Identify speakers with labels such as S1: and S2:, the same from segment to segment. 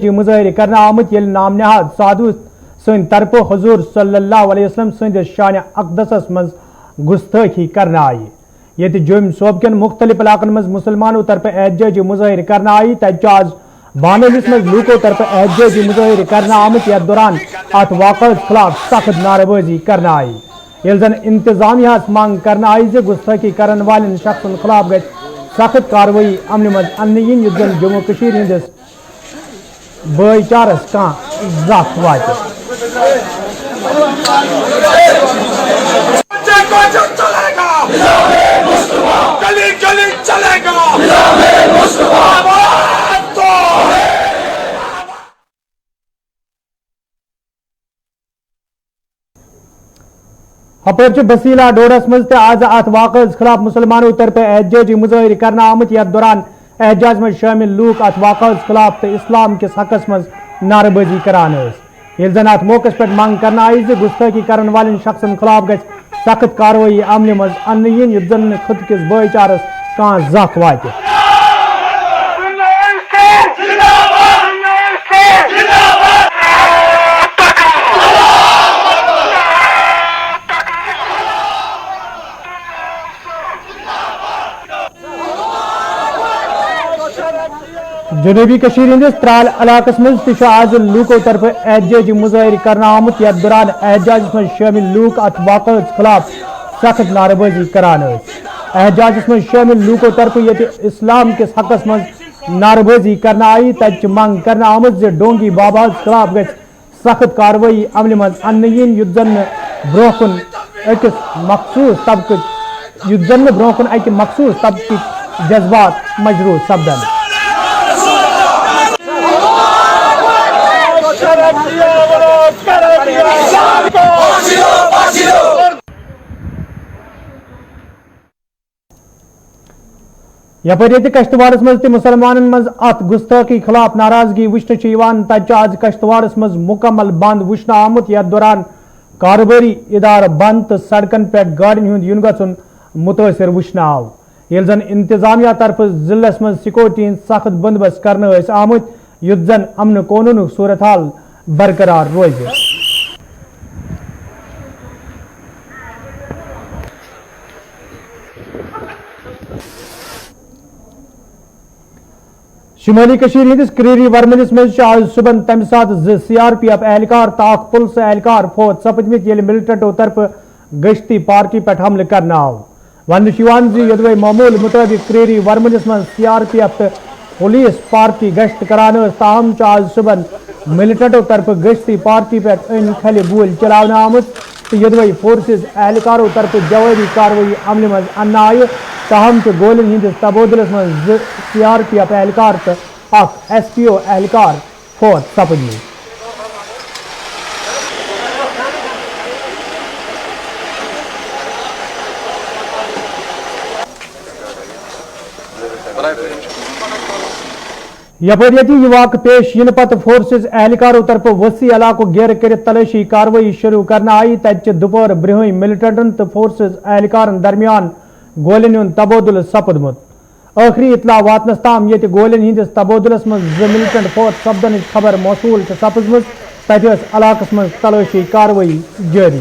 S1: مظاہر کرنا آمت یل نام نہاد سادو سن طرف حضور صلی اللہ علیہ وسلم سندس شان اقدسس مز گستاخی کرنا آئی یہ جوم صوب کن مختلف علاقن مز مسلمانوں طرف احتجاجی مظاہر کرنا آئی تجاز بانویس مز لوکو طرف احتجاجی مظاہر کرنا آمت یا دوران ات واقع خلاف سخت نعرہ بازی کرنا آئی یل زن انتظامیہ مانگ کرنا آئی سے گستاخی کرن والن شخصن خلاف گژھِ سخت کاروائی عمل مز انین یُس زن جموں کشیر ہندس بھائی چارس کان زخ واتہ ہپر بسیلہ ڈوڈس مز آز ات واقع خلاف مسلمانوں طرف احتجاجی مظاہر کرنا آمت یتھ دوران احتجاج میں شامل لوک ات واقع خلاف تو اسلام کس حقس مز نعرہ بازی کران یل زن ات موقع پہ منگ کرنا آئی گستاخی کرن والن شخصن خلاف گژھِ سخت کاروائی عمل مز انین یُتھ زن خود کس بھائی چارس کان زخ واتہ جنوبی کشیر ہندس ترال علاقس مز تہ آز لوکو طرف احتجاجی مظاہر کرنا آمت یتھ دوران احتجاجس مز شامل لوک ات واقع خلاف سخت نعرہ بازی کران احتجاجس مز شامل لوکو طرف یہ اسلام کس حقس مز نعرہ بازی کرنا آئی تج منگ کرنا آمت زِ ڈونگی بابا خلاف گژھِ سخت کاروائی عمل مز انین یُتھ زن برونٛہہ کُن أکِس مخصوص طبقٕکۍ جذبات مجروح سپدن یپر یہ کشتوارس مز تہ مسلمانن مز ات گستاخی خلاف ناراضگی وچھنہ تجہ آج کشتوارس مز مکمل بند وچھنہ آمت یتھ دوران کاروباری ادارہ بند تو سڑکن پہ گاڑین ہند ین گھن متاثر وچھنہ آو یل زن انتظامیہ طرف ضلع مز سیکورٹی ہند سخت بندوبست کرنے آمت یُتھ زن امن قونون صورتحال برقرار روز شمالی کشیر ہندس کریری ورملس مز آج صبح تمہ سات سی آر پی ایف اہلکار تو اخ پولیس اہلکار فوت سپدمت یل ملٹنٹو طرف گشتی پارٹی پہ حملہ کرنا آو ون یدوے معمول مطابق کریری ورملس مز سی آر پی ایف تو پولیس پارٹی گشت کران تاہم آج صبح ملٹنٹو طرف گشتی پارٹی پہ ان کھلہ گول چلانا آمت تو یدوے فورسز اہلکاروں طرف جوابی کاروائی عمل مز ان آئی تاہم تو گولن ہندس تبادلس مز سی آر پی ایف اہلکار تو اخ ایس پی او اہلکار فوت سپدی یپر یہ واقع پیش ین پتہ فورسز اہلکاروں طرف وسیع علاقہ گیر کر تلاشی کاروائی شروع کرنا آئی تچہ دوپہر برہم ملٹنٹن تو فورسز اہلکارن درمیان گولن ہند تبادل سپدمت آخری اطلاع واتنس تام یہ گولن ہندس تبادلس مز ملٹنٹ فوت سپدن خبر موصول سپزمت تت علاقس مز تلاشی کاروائی جاری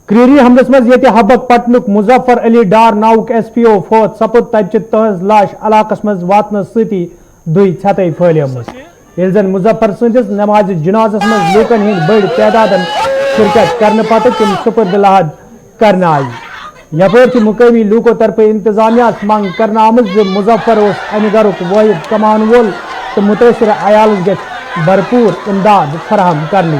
S1: کریری حملس مز یہ حبک پٹنک مظفر علی ڈار ناؤک ایس پی او فوت سپد تچہ تہذ لاش علاقس مز واتنس ستی دئی ژھتائی پھلیمز یل زن مظفر سندس نماز جنازس مز لوکن ہند بڑ تعداد شرکت کرنے پتہ تم سپرد لحد کرنا آئی یپر مقامی لوکو طرف انتظامیہ منگ کرنا آمت مظفر امہ گھرک واحد کمان وول تو متاثر عیالس گژھِ بھرپور امداد فراہم کرنے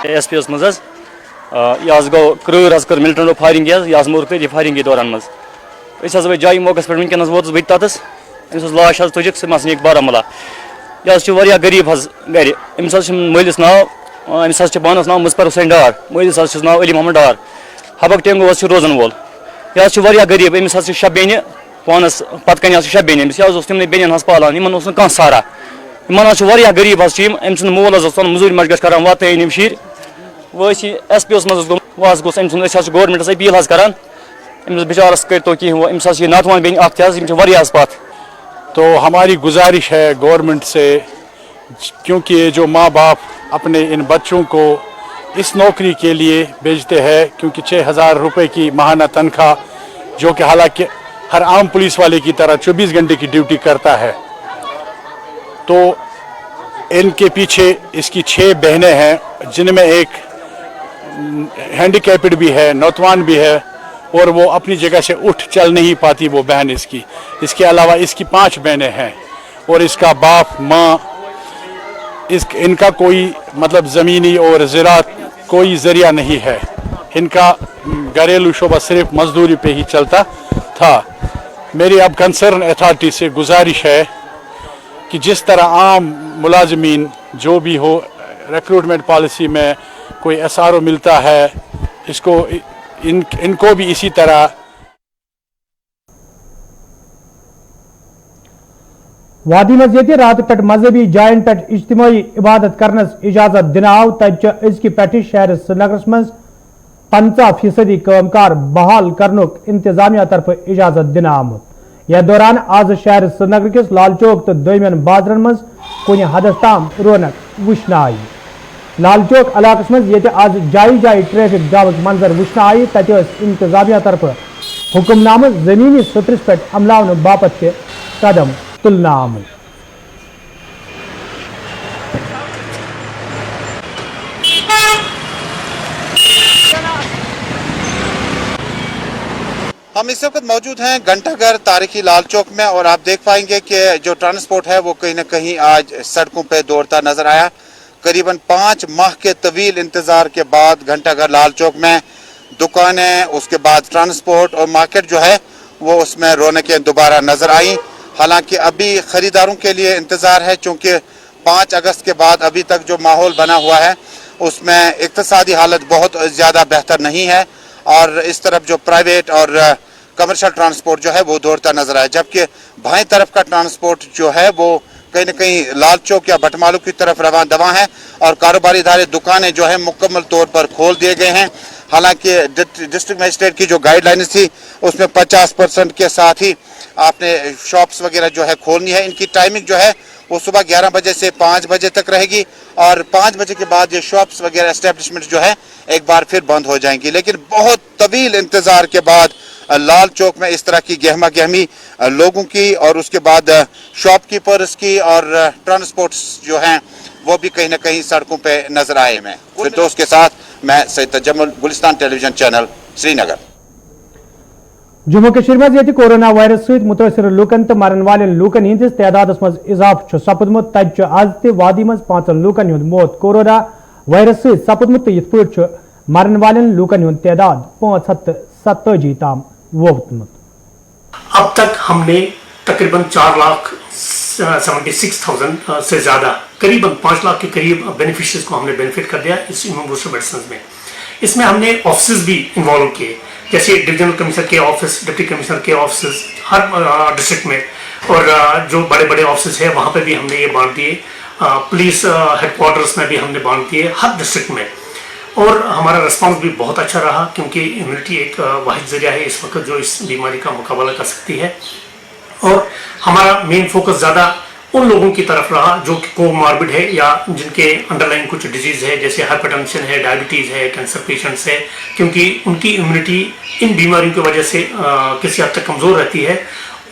S2: ایس پی اس مز یہ گو کرور کر ملٹنٹو فائرنگ یہ مور تھی فائرنگ دوران مز جائیں موقع پہ ونکس ووتس بہت تتس امس لاش تجک سہ مسنیک بارہمولہ यह गरीब गर अमिस मलिस नाव अमिस पानस नाव मुजफर हुसैन डार मलिस नाव अली मोहम्मद डार हबक टेंगो रोजन वोल यह गरीब अमिस शे बेन पानस पत कन शे बेन अमिस तमन बेन पालान इन कह सारा इन गरीब अमिस मोल मजूर मज कर वात यम शीर वह एस पी मज वह गोस गवर्नमेंटस अपील करान अमिस बिचारस करो कह अमिस नातवान बेन पत।
S3: तो हमारी गुजारिश है गवर्नमेंट से, क्योंकि ये जो माँ बाप अपने इन बच्चों को इस नौकरी के लिए भेजते हैं, क्योंकि 6,000 रुपये की माहाना तनख्वाह, जो कि हालांकि हर आम पुलिस वाले की तरह 24 घंटे की ड्यूटी करता है, तो इनके पीछे इसकी 6 बहनें हैं जिनमें एक हैंडीकैप्ड भी है, नौजवान भी है, और वो अपनी जगह से उठ चल नहीं पाती वो बहन इसकी। इसके अलावा इसकी 5 बहनें हैं और इसका बाप माँ, इनका कोई मतलब ज़मीनी और ज़राअत कोई ज़रिया नहीं है। इनका घरेलू शोबा सिर्फ मजदूरी पे ही चलता था। मेरी अब कंसर्न अथॉरिटी से गुजारिश है कि जिस तरह आम मुलाजमीन जो भी हो रिक्रूटमेंट पॉलिसी में कोई एसआरओ मिलता है, इसको इनको भी इसी तरह
S1: वादी मज रात पे मजहबी जायन पे इज्तिमाई इबादत करनस इजाजत दिन आव तजि पे शहर श्रीनगर मज 50% कामकार बहाल करनुक इंतजामिया तरफ इजाजत दिन आमुत। यह दौरान आज शहर श्रीनगर किस लाल चौक तो दोयमन बाजरन मज कुन हदस ताम रौनक वुचन आई। लाल चौक इलाकस मज ये आज जाई जाई ट्रैफिक जामक मंजर वुचन आई, तत इंतजामिया तरफ हुक्मनाम जमीनी सतरस पे अमलावन बापत कदम तुलना आमुत।
S4: हम इस वक्त मौजूद हैं घंटाघर तारीखी लाल चौक में और आप देख पाएंगे कि जो ट्रांसपोर्ट है वो कहीं ना कहीं आज सड़कों पे दौड़ता नजर आया। करीबन 5 माह के तवील इंतजार के बाद घंटाघर लाल चौक में दुकानें, उसके बाद ट्रांसपोर्ट और मार्केट जो है वो उसमें रौनकें दोबारा नजर आई। हालांकि अभी खरीदारों के लिए इंतजार है, चूँकि 5 अगस्त के बाद अभी तक जो माहौल बना हुआ है उसमें इक्तिसादी हालत बहुत ज़्यादा बेहतर नहीं है और इस तरफ जो प्राइवेट और कमर्शियल ट्रांसपोर्ट जो है वो दौड़ता नजर आया, जबकि बाएं तरफ का ट्रांसपोर्ट जो है वो कहीं न कहीं लाल चौक या भटमालू की तरफ रवां दवा है और कारोबारी इदारे, दुकानें जो है मुकम्मल तौर पर खोल दिए गए हैं। हालांकि डिस्ट्रिक्ट मजिस्ट्रेट की जो गाइडलाइंस थी उसमें 50% के साथ ही आपने शॉप्स वगैरह जो है खोलनी है। इनकी टाइमिंग जो है वो सुबह 11 बजे से 5 बजे तक रहेगी और 5 बजे के बाद ये शॉप्स वगैरह एस्टेब्लिशमेंट जो है एक बार फिर बंद हो जाएंगी। लेकिन बहुत तवील इंतज़ार के बाद लाल चौक में इस तरह की गहमा गहमी लोगों की और उसके बाद शॉपकीपर्स की और ट्रांसपोर्ट्स जो हैं वो भी कहीं ना कहीं सड़कों पे नजर आए। मैं फिरदौस के साथ मैं सैयद तजम्मुल, गुलिस्तान टेलीविजन चैनल, श्रीनगर।
S1: जम्मू कश्मीर मज ये कोरोना वायरस सहित मुतासर लूकन तो मरन वाले लूकन हंदिस तादाद मज इजाफ सपदमुत। तज आज ते वादी मज 5 लूकन हुंद मौत कोरोना वायरस सहित सपदमुत तो यथ पे मरन वाले लूकन हुंद तादाद 547 ताम वोतमुत।
S5: अब तक हमने तकरीबन 4,76,000 से ज़्यादा, करीबन 5 लाख के करीब बेनिफिशियरीज को हमने बेनिफिट कर दिया इस इम्यून बूस्टर मेडिसिन में। इसमें हमने ऑफिस भी इन्वॉल्व किए, जैसे डिविजनल कमिश्नर के ऑफिस, डिप्टी कमिश्नर के ऑफिस हर डिस्ट्रिक्ट में, और जो बड़े बड़े ऑफिस है वहाँ पे भी हमने ये बांट दिए। पुलिस हेडक्वार्टर्स में भी हमने बांट दिए हर डिस्ट्रिक्ट में, और हमारा रिस्पांस भी बहुत अच्छा रहा, क्योंकि इम्यूनिटी एक वाहिद जरिया है इस वक्त जो इस बीमारी का मुकाबला कर सकती है। और हमारा मेन फोकस ज़्यादा उन लोगों की तरफ रहा जो कि कोमॉर्बिड है या जिनके अंडरलाइन कुछ डिजीज़ है, जैसे हाइपरटेंशन है, डायबिटीज़ है, कैंसर पेशेंट्स है, क्योंकि उनकी इम्यूनिटी इन बीमारियों की वजह से किसी हद तक कमज़ोर रहती है।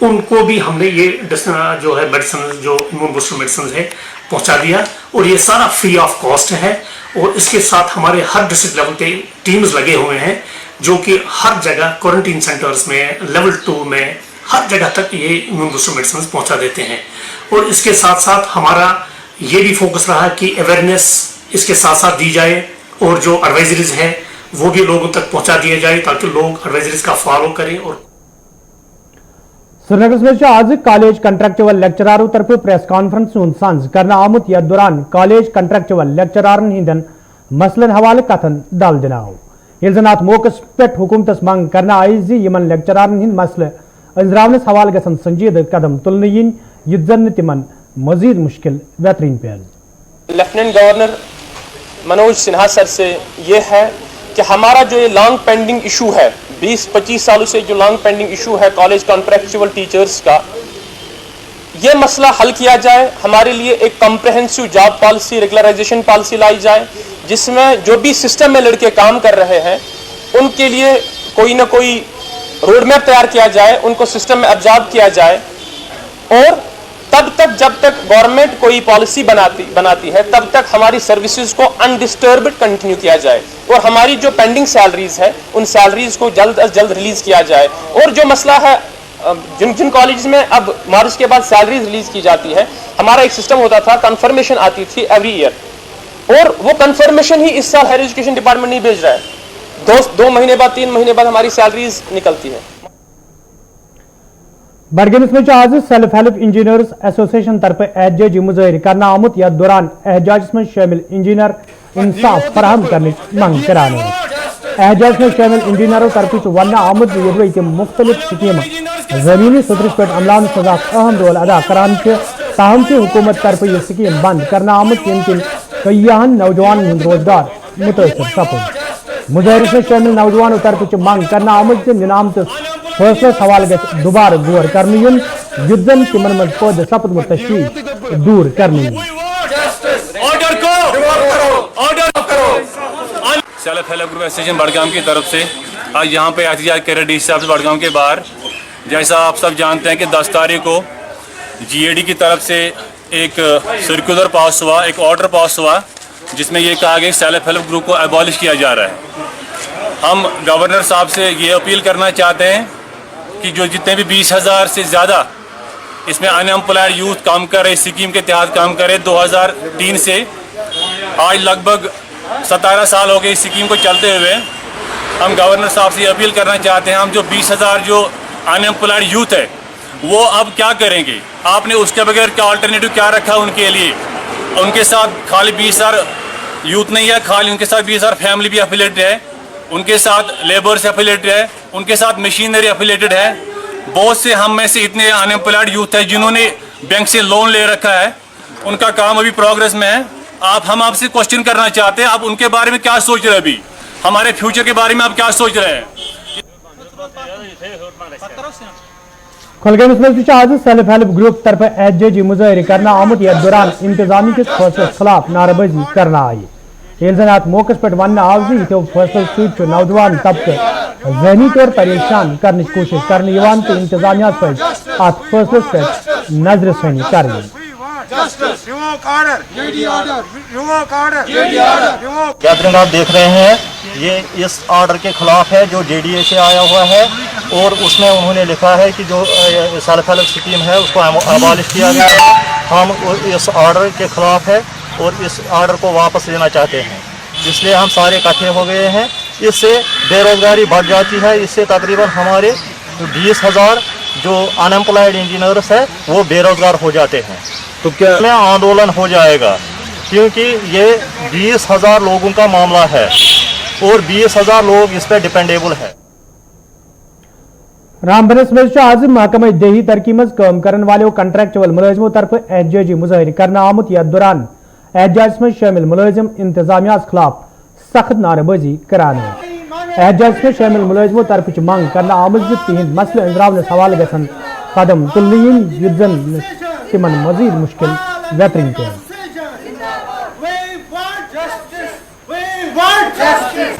S5: उनको भी हमने ये जो है मेडिसिन, जो इम्यून बूस्टर मेडिसिन है पहुंचा दिया, और ये सारा फ्री ऑफ कॉस्ट है। और इसके साथ हमारे हर डिस्ट्रिक्ट लेवल पे टीम्स लगे हुए हैं जो कि हर जगह क्वारंटीन सेंटर्स में, लेवल 2 में, हर जगह तक ये इम्यून बूस्टर मेडिसिन पहुंचा देते हैं। और इसके साथ साथ हमारा ये भी फोकस रहा कि अवेयरनेस इसके साथ साथ दी जाए, और जो एडवाइजरीज है वो भी लोगों तक पहुंचा दिया जाए ताकि लोग एडवाइजरीज का फॉलो करें। और
S1: श्रीनगर में आज कॉलेज कंट्रक्चुअल लेक्चरारों तरफ प्रेस कॉन्फ्रेंस संज करना आमुत यथ दौरान कॉलेज कंट्रक्चुअल लेक्चरारन हिंदन मसलन हवाले कथन दल दिनाव ये जन अत मौके पे हुकूमतस मंग करना आई यमन लेक्चरारन हिंद मसले अंजरावनस हवाले गसन संजीद कदम तुलन yin युद्ध जन तिमन मजीद मुश्किल बेहतरीन पेल।
S6: Lieutenant governor Manoj Sinha sir से ये है कि हमारा जो ये लॉन्ग पेंडिंग इशू है 20-25 सालों से जो लॉन्ग पेंडिंग इशू है कॉलेज कॉन्ट्रैक्चुअल टीचर्स का, ये मसला हल किया जाए। हमारे लिए एक comprehensive job policy, regularisation policy लाई जाए जिसमें जो भी सिस्टम में लड़के काम कर रहे हैं उनके लिए कोई ना कोई रोड मैप तैयार किया जाए, उनको सिस्टम में एब्जॉर्ब किया जाए और तब तक जब तक गवर्नमेंट कोई पॉलिसी बनाती है तब तक हमारी सर्विसेज को अनडिस्टर्ब्ड कंटिन्यू किया जाए और हमारी जो पेंडिंग सैलरीज है उन सैलरीज को जल्द अज जल्द रिलीज किया जाए। और जो मसला है जिन कॉलेज में अब मार्च के बाद सैलरीज रिलीज की जाती है, हमारा एक सिस्टम होता था, कंफर्मेशन आती थी एवरी ईयर और वो कंफर्मेशन ही इस साल हायर एजुकेशन डिपार्टमेंट नहीं भेज रहा है। 2 महीने बाद 3 महीने बाद हमारी सैलरीज निकलती है।
S1: बडगमस में आज सेल्फ हेल्प इंजीनियर्स एसोसिएशन तरफ एहतजाजी मुजाहिर करना आमुत यथ दौरान एहतजाज में शामिल इंजीनियर इंसाफ फराहम करने मंग कराने एहतजाज में शामिल इंजीनियरों तरफ वन आमुत ये तम मुख्तलिफ स्कीम जमीनी सतह पे अमलान सजा अहम रोल अदा करान ताहम से हुकूमत तरफ यह स्कीम बंद करना आमुत यम किन कईयान नौजवान रोजगार मुतासर सपुद। मुजाहिर में शामिल नौजवानों तरफ मंग करना आमुत निनाम फैसलस हवाले गछ दोबारा गौर करने युद्धन तिमन मज पद सपदमुत तशवीश दूर करने।
S7: Self help group association Budgam की तरफ से आज यहाँ पे एहतजाज कर रहे डीसी साहब से बडगाम के बाहर। जैसा आप सब जानते हैं कि 10 तारीख को जीएडी की तरफ से एक सर्कुलर पास हुआ, एक ऑर्डर पास हुआ जिसमें ये कहा गया सेल्फ हेल्प ग्रुप को एबॉलिश किया जा रहा है। हम गवर्नर साहब से ये अपील करना चाहते हैं कि जो जितने भी 20,000 से ज़्यादा इसमें अनएम्प्लॉयड यूथ काम कर रहे, स्कीम के तहत काम करे 2003 से आज लगभग 17 साल हो गए इस स्कीम को चलते हुए। हम गवर्नर साहब से अपील करना चाहते हैं, हम जो 20,000 जो अनएम्प्लॉयड यूथ है वो अब क्या करेंगे? आपने उसके बगैर क्या अल्टरनेटिव क्या रखा उनके लिए? उनके साथ खाली 20,000 यूथ नहीं है, खाली उनके साथ 20,000 फैमिली भी एफिलेटेड है, उनके साथ लेबर से एफिलेटेड है, उनके साथ मशीनरी एफिलेटेड है। बहुत से हम में से इतने अनएम्प्लॉयड यूथ है जिन्होंने बैंक से लोन ले रखा है, उनका काम अभी प्रोग्रेस में है। हम आपसे क्वेश्चन करना चाहते हैं, आप उनके बारे में क्या सोच रहे हैं? अभी हमारे फ्यूचर के बारे में आप क्या सोच रहे हैं?
S1: खुलगमस में आज सेल्फ हेल्प ग्रुप तरफ एहतजाजी मुजाहिर करना आमुत यथ दौरान इंतजामी के फैसले खिलाफ नारेबाजी करना आई। अत मौके पे वन आव यो फैसल सत नौजवान तबके जहनी तौर परेशान करने की कोशिश करने तो इंतजामिया पे अत फैसले पे नजर सनी कर।
S8: कैबिनेट आप देख रहे हैं ये इस ऑर्डर के खिलाफ है जो जेडीए से आया हुआ है और उसमें उन्होंने लिखा है कि जो सेल्फ हेल्प स्कीम है उसको अबॉलिश किया गया है। हम इस ऑर्डर के खिलाफ है और इस ऑर्डर को वापस लेना चाहते हैं, इसलिए हम सारे इकट्ठे हो गए हैं। इससे बेरोजगारी बढ़ जाती है, इससे तकरीबन हमारे 20,000 जो अनएम्प्लॉयड इंजीनियर्स है वो बेरोजगार हो जाते हैं। तो क्या में आंदोलन हो जाएगा क्योंकि ये 20,000 लोगों का मामला है और 20,000 लोग इस पर डिपेंडेबल है।
S1: रामबनस में आज महकमा देही तरक्की मज काम करने वाले कंट्रैक्चुअल मुलाजिमों तरफ एहतजाजी मुजाहिर करना आमुत यथ दौरान एहतजाज में शामिल मुलाजिम इंतजामिया खिलाफ सख्त नारेबाजी कराने एहतजाज में शामिल मुलाजिमों तरफ मंग करना आमुत तिहद मसले अंजरावनस हवाले गसन कदम तुलन युद्धन तिमन मजीद मुश्किल बेहतरीन पे।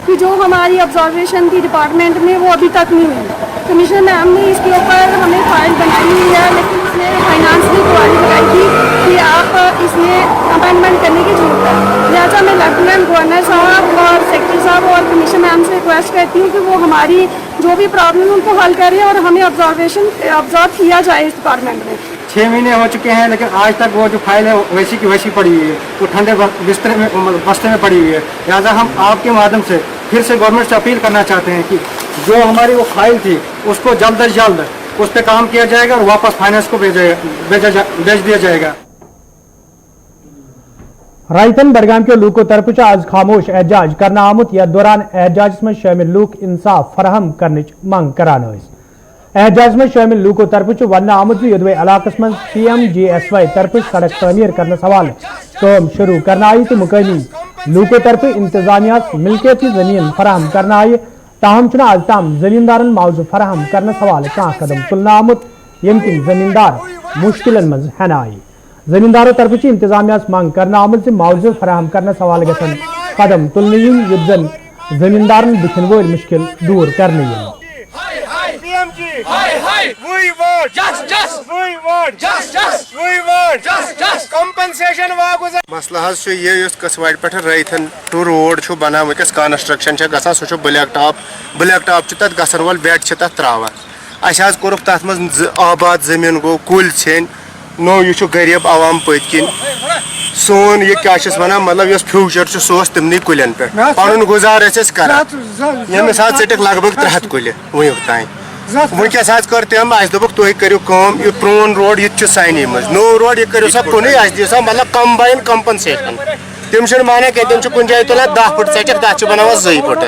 S9: कि जो हमारी ऑब्जर्वेशन थी डिपार्टमेंट में वो अभी तक नहीं हुई। कमिश्नर मैम ने इसके ऊपर हमें फाइल बनाई हुई है लेकिन उसने फाइनेंस की क्वारी लगाई थी कि आप इसमें अमेंडमेंट करने की जरूरत है। लिहाजा मैं लेफ्टिनेंट गवर्नर साहब और सेक्रेटरी साहब और कमिश्नर मैम से रिक्वेस्ट करती हूँ कि वो हमारी जो भी प्रॉब्लम उनको हल करें और हमें ऑब्जर्व किया जाए इस डिपार्टमेंट में।
S10: 6 महीने हो चुके हैं लेकिन आज तक वो जो फाइल है वैसी की वैसी पड़ी हुई है, वो ठंडे बिस्तर में बस्ते में पड़ी हुई है। लिहाजा हम आपके माध्यम से फिर से गवर्नमेंट से अपील करना चाहते हैं कि जो हमारी वो फाइल थी उसको जल्द अज जल्द उस पर काम किया जाएगा और वापस फाइनेंस को भेज दिया जाएगा।
S1: रायतन बडगाम के लूको तरफ आज खामोश एहतजाज करना आमुत यथ दौरान एहतजाज में शामिल लूक इंसाफ फराहम करने मंग करान एहतजाज में शामिल लूको तरफ वन आमुत योदवे इलाकस में PMGSY तरफ सड़क तमीर करने हवाले काम शुरू करना आई तो मुकामी लूको तरफ इंतजामिया मिलकियती जमीन फराहम करना आई ताहम चुना आज ताम जमींदारन मुआवजा फराहम करने हवाले कह कदम तुलना आमुत यमकिन जमींदार मुश्किलन मज हना आई जमींदारों तरफ इंतजामिया मांग करना आमुत मुआवजा फराहम करने हवाले गसन कदम तुलने युद्धन जमींदारन दुखन वो मुश्किल दूर करने
S11: मसला यह कसवाड़ पे रईथन टू रोड बना वस कंस्ट्रक्शन सह ब्लैक टॉप तथ गसन वोल बेड तथ त्रावान अस कोर तथ मज आबाद जमीन गो कुल छेन नो यह गरीब आवाम पत किन सोन यह क्या वन मतलब फ्यूचर सह तमन कुलन पे पन गुजार कर यमिस टिक लगभग 300 कुल वुक तान वनकस कर तम दोप तुम करो कम यह प्रोन रोड यह सानी मज नो रोड यह करो सा कुन दिव सा मतलब कम्बाइन कंपनसेशन तम माना कह तम कुछ जाए तुलान 10 फुट षट तथ बना 2 फुट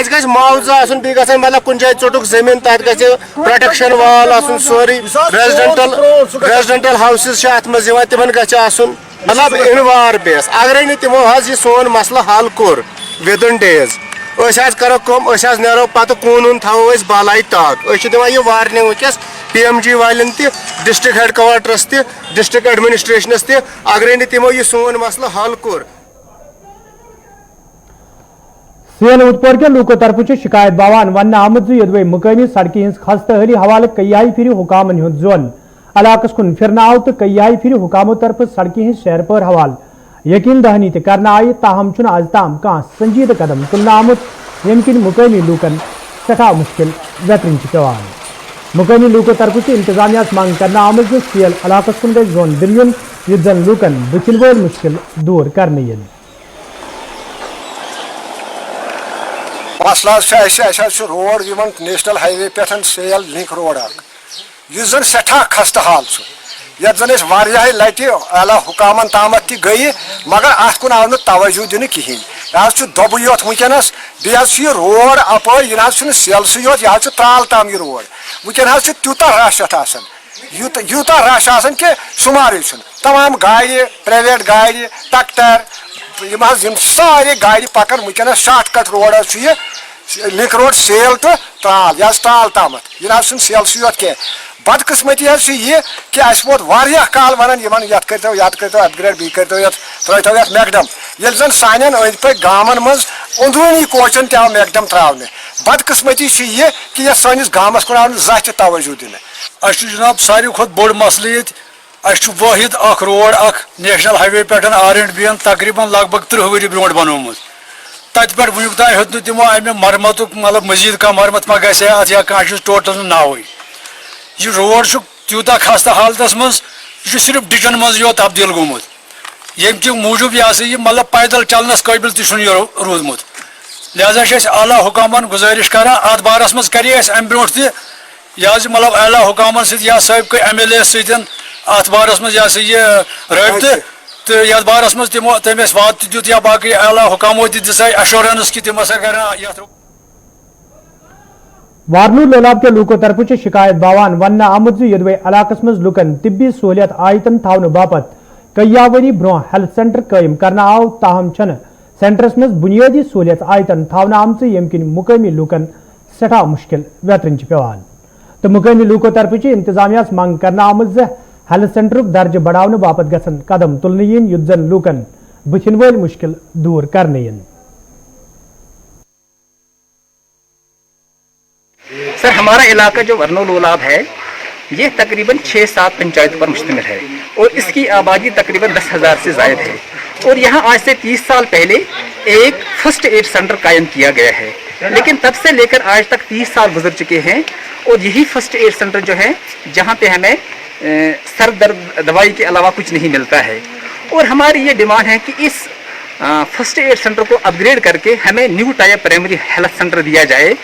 S11: गज मुआवजा मतलब कुछ जाए चुटुक जमीन तथ ग प्रोटेक्शन वाल सोरी रेजिडेंटल हाउसेस अत तिमन ग मतलब इनवार बेस अगर तमो यह सोन मसला हल कोर विदिन डेज करो कम नो पे कून थो बालाई ताक दिवान यह वार्निंग वस PMG वालन डिस्ट्रिक्ट हेड क्वार्टरस डिस्ट्रिक्ट एडमिनिस्ट्रेशनस अगर तमो यह सोन मसला हल कोर
S1: सीएल उदपुर के लूको तरफ शिकायत बावान वन आमुत योदवे मुकामी सड़क हज खस्तहली हवाले कई फिर हुकामन हुंद जोन इलाकस कुन फिर आव तो कई फिर हुकामों तरफ सड़क हज शहरपर हवाल यकीन दहनी करना आई ताहम आज ताम कह संजीद कदम तुलना आमुत यमकिन मुकामी लूकन सठा मुश्किल वेतन पेवान मुकामी लूको तरफ इंतजामिया मांग करना आमुत सीएल इलाकस कुन गई जोन दिलियन युद्धन लूकन बुचिन वो मुश्किल दूर करने
S12: मसला रोड नेशनल हाईवे पे सेल लिंक रोड जन सठा खस्त हाल यथ जन लट आला हुकामन ताम गई मगर अत कुन आव तवज्जो दिन कहें यह दोब योत वनस बह रोड अप यह सेलस योत यह त्राल ताम यह रोड वनन तूत रश यूत रश कि शुमार तमाम गाड़ि प्राइवेट गाड़ि ट्रैक्टर सारे गाड़ि पकान वनस शॉर्टकट रोड लिंक रोड सेल तो त्राल यह त्राल ताम यह सेलस योत कह बदकिस्मती यह कि वोत काल वन यथ करो अपग्रेड बी करो त्रो ये मैकडम ये जन सान अंद पे गामन मज अंदरूनी कोचन तव मैकडम त्रावने बदकिस्मती यह कि यह सानिस गामस कुन आव जा तवज्जो दिन
S13: जनाब सारी खुद बोड़ मसल ये वाहिद रोड नेशनल हाईवे पे R&B तकरीबन लगभग 30 वरी ब्रो बनोमुत तत पे वुक तान हेत तमो अमे मरमत मतलब मजीद कह मरमत मा गया अत या कह टोटल नाव यह रोड तूता खस्ता हालत मज यह सिर्फ डिटन मज यो तब्दील गोमुत यम कि मूजूब यह मतलब पैदल चलनस काबिल तह रूदमुत लिहाजा आला हुकामन गुजारिश कर अत बारस मज करे अम ब्रो यह मतलब आला हुकामन सह सबक MLA सत अत बारस मज यह रबत तो ये बारस मज तमें वात दुत या बाकी आला हुकामो दिसा एश्योरेंस कि तम कर
S1: वारनूर लोलाब के लूको तरफ शिकायत बावान वन आमुत योदवे इलाकस मज लुकन तिब्बी सहूलियत आयतन थावन बापत कई वरी ब्रो हेल्थ सेंटर कायम करना आव ताहम सेंटरस मज बुनियादी सहूलियत आयतन थावन आम यमकिन मुकामी लूकन सठा मुश्किल वेतन पेवान तो मुकामी लूको तरफ इंतजामिया मांग करना आमुत हेल्थ सेंटर दर्ज बढ़ाने बापत गसन कदम तुलने युद्धन लूकन बुथिन वल मुश्किल दूर करने
S14: सर हमारा इलाका जो वर्नो लोलाब है ये तकरीबन 6-7 पंचायतों पर मुश्तमिल है और इसकी आबादी तकरीबन 10,000 से ज़ायद है और यहाँ आज से 30 साल पहले एक फर्स्ट एड सेंटर कायम किया गया है लेकिन तब से लेकर आज तक 30 साल गुजर चुके हैं और यही फर्स्ट एड सेंटर जो है जहाँ पे हमें सर दर्द दवाई के अलावा कुछ नहीं मिलता है और हमारी ये डिमांड है कि इस फर्स्ट एड सेंटर को अपग्रेड करके हमें new type primary health centre दिया जाए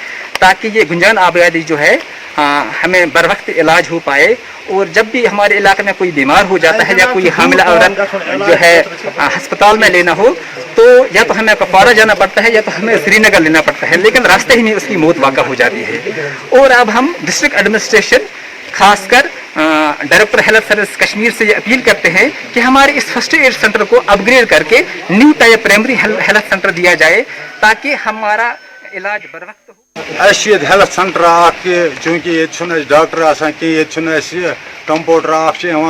S14: ताकि ये गुंजान आबादी जो है हमें बर वक्त इलाज हो पाए। और जब भी हमारे इलाके में कोई बीमार हो जाता है या कोई हामिला औरत जो है अस्पताल में लेना हो, तो या तो हमें कपवाड़ा जाना पड़ता है या तो हमें श्रीनगर लेना पड़ता है, लेकिन रास्ते ही में उसकी मौत वाक़ा हो जाती है। और अब हम डिस्ट्रिक्ट एडमिनिस्ट्रेशन खासकर डायरेक्टर हेल्थ सर्विस कश्मीर से ये अपील करते हैं कि हमारे इस फर्स्ट एड सेंटर को अपग्रेड करके new type primary health centre दिया जाए ताकि हमारा इलाज बर वक्त हो।
S15: हेल्थ सेंटर चूँकि ये डॉक्टर आसान कि ये कंपाउंडर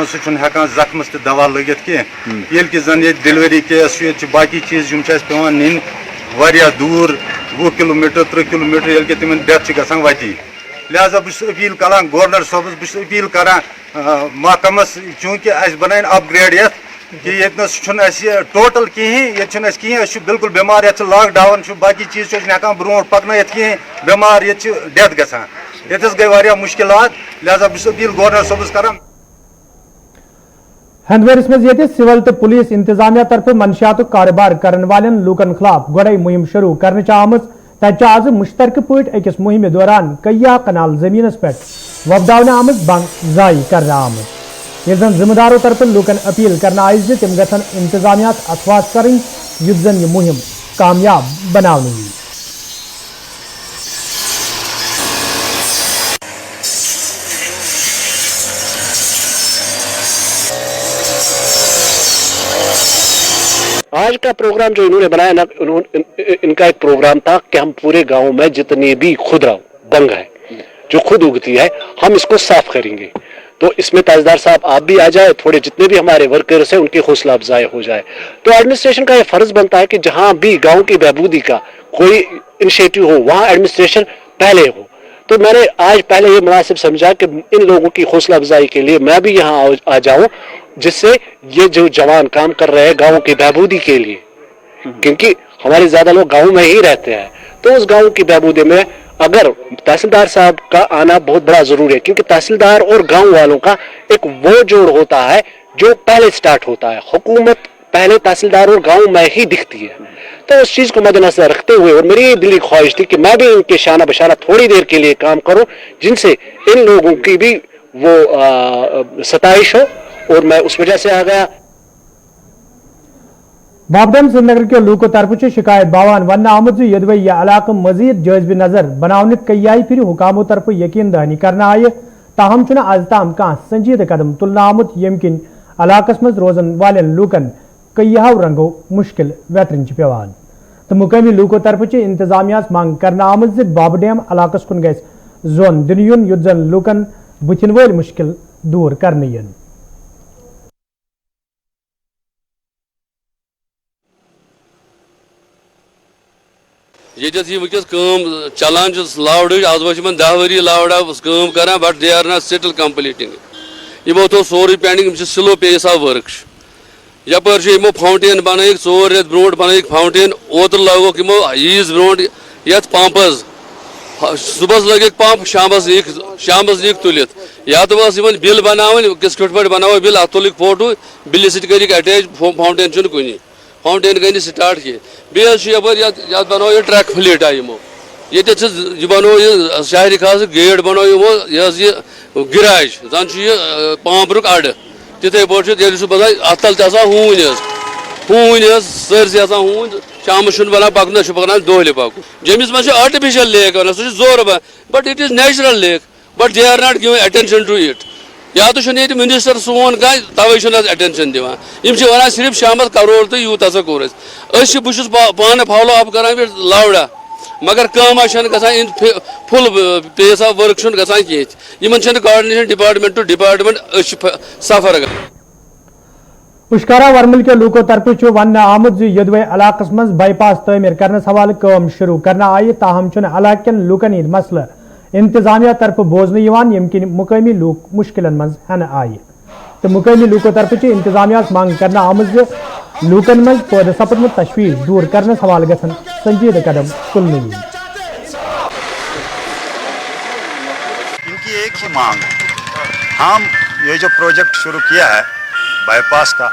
S15: सह जख्मस दवा लगित कि जन ये डिलीवरी केस बाकी चीज पे नीन दूर 20 किलोमीटर 3 किलोमीटर ये तिम डेथ ग वती। लिहाजा बहुत अपील करान गवर्नर साहब बहुत अपील करान महकमस चूँकि बनान अपग्रेड ये कि ये टोटल कहें ये कहें बिल्कुल बीमार ये लॉकडाउन बाकी चीज हेकान ब्रो पकन कहें बीमार ये डेथ ग गई मुश्किलात। लिहाजा बहुत अपील गवर्नर साहब करान।
S1: हंदवारिस में सिविल तो पुलिस इंतजामिया तरफ मनशियात कारोबार करने वाले लूकन खिलाफ गोड़े मुहिम शुरू करने आम तब आज मुश्तरक पट अकिस मुहिम दौरान कय्या कनाल जमीनस पे वपदावन आम बंग जाय कर आम जन जिम्मेदारों तरफ लूकन अपील करना आई तम गन इंतजामिया अथवास कर यह मुहिम कामयाब बनाने।
S16: आज का प्रोग्राम जो इन्होंने बनाया ना, इनका एक प्रोग्राम था कि हम पूरे गांव में जितने भी खुदरा बंग है जो खुद उगती है हम इसको साफ करेंगे। तो इसमें तहसीलदार साहब आप भी आ जाए, थोड़े जितने भी हमारे वर्कर्स हैं उनकी हौसला अफजाई हो जाए। तो एडमिनिस्ट्रेशन का यह फर्ज बनता है कि जहां भी गांव की बहबूदी का कोई इनिशिएटिव हो वहां एडमिनिस्ट्रेशन पहले हो। तो मैंने आज पहले ये मुनासिब समझा कि इन लोगों की हौसला अफजाई के लिए मैं भी यहाँ आ जाऊं, जिससे ये जो जवान काम कर रहे हैं गाँव की बहबूदी के लिए, क्योंकि हमारे ज्यादा लोग गाँव में ही रहते हैं, तो उस गाँव की बहबूदी में अगर तहसीलदार साहब का आना बहुत बड़ा जरूरी है, क्योंकि तहसीलदार और गांव वालों का एक वो जोड़ होता है जो पहले स्टार्ट होता है। हुकूमत पहले तहसीलदार और गांव में ही दिखती है। तो उस चीज को मद्देनजर रखते हुए और मेरी दिली ख्वाहिश थी कि मैं भी इनके शाना बशाना थोड़ी देर के लिए काम करूं, जिनसे इन लोगों की भी वो सताइश हो, और मैं उस वजह से आ गया।
S1: बाबडम श्रीनगर के लूको तरफ शिकायत बावान वन आमुद यदवे यह इलाक मजीद जायज नजर बनाने कई फिर हुकामों तरफ यकीन दहानी करना आये, ताहम आज ताम कह संजीद कदम तुलना आमुद यम किन इलाकस मज रोजन वाले लूकन कईहाव रंगो मुश्किल वेतरन पेवान। तो मुकामी लूको तरफ इंतजामिया मांग करना आमुद बाबडम इलाकस कुन गस जोन दिन युन युत जन लूकन बुथिन वल मुश्किल दूर करने यन।
S17: ये वनस चलान लावड आज वो 10 वरी लावड कर but they are not settle completing यमो थो सोरे pending slow pace of work यपर यमो फाउंटेन बन 4 रेत ब्रो बन फाउंटेन ओतर लगोक यमो ईज ब्रो ये पंपस सुबह लगे पंप शामस नीक तुलित या तो बिल बनावन किस पे बनाव बिल अत तुलिक photo bill sir attach fountain कुन फाउंटेन गई स्टार्ट किए बेहद बनो ये ट्रैक फ्लीट यमो ये बनो ये शहरी खास गेट बनो यमो ये गिराज जन पाम्परुक अड तिथे पे बना अत तल हून सरसी हून शाम बना पकन पकन दोहले पक जमिस मे आर्टिफिशियल लेक वन सह जोर but it is natural lake but they are not giving attention to it या तो मिनिस्टर सोन कह तवे अटेंशन दिवान वन सिर्फ शाम करोड़ तो यूत हसा कोर बहुत पान फॉलो अप कर लावडा मगर कम in full pace of work कहें कोऑर्डिनेशन डिपार्टमेंट टू डिपार्टमेंट सफर।
S1: उशकारा वर्मल के लूको तरफ वन आमुद यदवे इलाकस मज बाईपास तमीर करने हवाले काम शुरू करना आये, ताहम इलाकन लूकन हिंद मसला इंतजामिया तरफ बोजने यमकिन मुकामी लूक मुश्किलन मज हन आये। तो मुकामी लूको तरफ इंतजामिया मांग करना आमुद लूकन मज पैदा सपदमुत तशवीश दूर करने हवाले गसन संजीदा कदम तुलने।
S18: इनकी एक ही मांग, हम ये जो प्रोजेक्ट शुरू किया है बाईपास का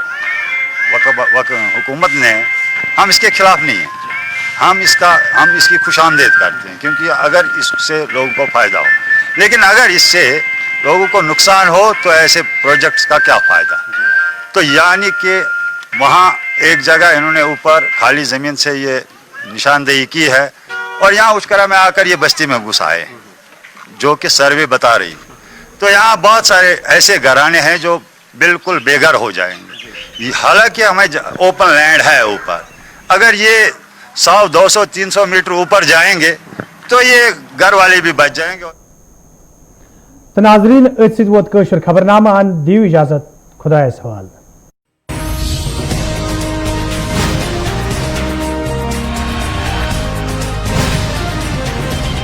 S18: हुकूमत ने, हम इसके खिलाफ नहीं हैं, हम इसकी खुशामदीद करते हैं, क्योंकि अगर इससे लोगों को फ़ायदा हो, लेकिन अगर इससे लोगों को नुकसान हो तो ऐसे प्रोजेक्ट्स का क्या फ़ायदा। तो यानी कि वहाँ एक जगह इन्होंने ऊपर खाली ज़मीन से ये निशानदेही की है और यहाँ उचकरा में आकर ये बस्ती में घुस आए, जो कि सर्वे बता रही। तो यहाँ बहुत सारे ऐसे घराने हैं जो बिल्कुल बेघर हो जाएंगे। हालांकि हमें ओपन लैंड है ऊपर, अगर ये 100, 200, 300 मीटर ऊपर जाएंगे तो ये घर वाले भी बच जाएंगे।
S1: तो नाजरीन, वोत खबरनामा दियो इजाजत, खुदा सवाल।